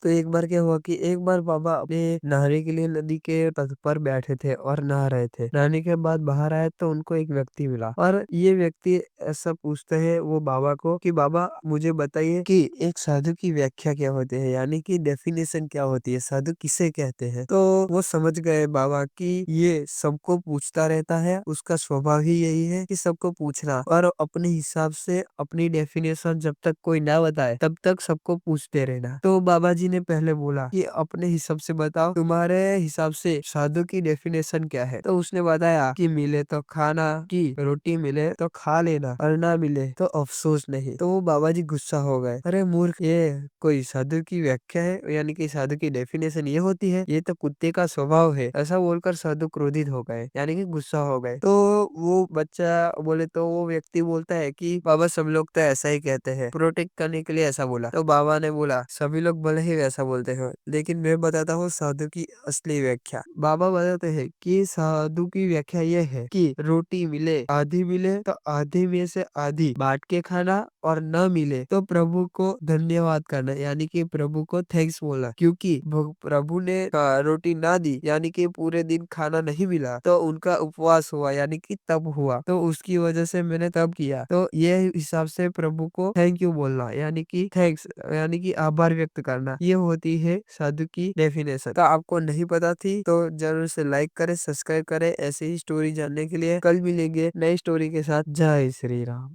तो एक बार क्या हुआ कि एक बार बाबा अपने नहाने के लिए नदी के तट पर बैठे थे और नहा रहे थे। नहाने के बाद बाहर आए तो उनको एक व्यक्ति मिला और ये व्यक्ति ऐसा पूछते हैं वो बाबा को कि बाबा मुझे बताइए कि एक साधु की व्याख्या क्या होती है, यानी कि डेफिनेशन क्या होती है, साधु किसे कहते हैं। तो वो समझ गए बाबा कि ये सबको पूछता रहता है, उसका स्वभाव ही यही है कि सबको पूछना और अपने हिसाब से अपनी डेफिनेशन जब तक कोई ना बताए तब तक सबको पूछते रहना। तो बाबा जी ने पहले बोला कि अपने हिसाब से बताओ, तुम्हारे हिसाब से साधु की डेफिनेशन क्या है। तो उसने बताया कि मिले तो खाना, की रोटी मिले तो खा लेना और ना मिले तो अफसोस नहीं। तो वो बाबा जी गुस्सा हो गए, अरे मूर्ख, ये कोई साधु की व्याख्या है, यानी कि साधु की डेफिनेशन ये होती है, ये तो कुत्ते का स्वभाव है। ऐसा बोलकर साधु क्रोधित हो गए, यानी कि गुस्सा हो गए। तो वो बच्चा बोले तो वो व्यक्ति बोलता है कि बाबा सब लोग तो ऐसा ही कहते हैं, प्रोटेक्ट करने के लिए ऐसा बोला। तो बाबा ने बोला सभी लोग भले ही वैसा बोलते हो, लेकिन मैं बताता हूँ साधु की असली व्याख्या। बाबा बताते हैं कि साधु की व्याख्या ये है कि रोटी मिले आधी मिले तो आधी में से आधी बांट के खाना और न मिले तो प्रभु को धन्यवाद करना, यानी कि प्रभु को थैंक्स बोलना, क्योंकि प्रभु ने रोटी ना दी यानी कि पूरे दिन खाना नहीं मिला तो उनका उपवास हुआ, यानी कि तब हुआ, तो उसकी वजह से मैंने तब किया। तो ये हिसाब से प्रभु को थैंक यू बोलना, यानी कि थैंक्स, यानी कि आभार व्यक्त करना, ये होती है साधु की डेफिनेशन। तो आपको नहीं पता थी तो जरूर से लाइक करें, सब्सक्राइब करें ऐसे ही स्टोरी जानने के लिए। कल मिलेंगे नई स्टोरी के साथ। जय श्री राम।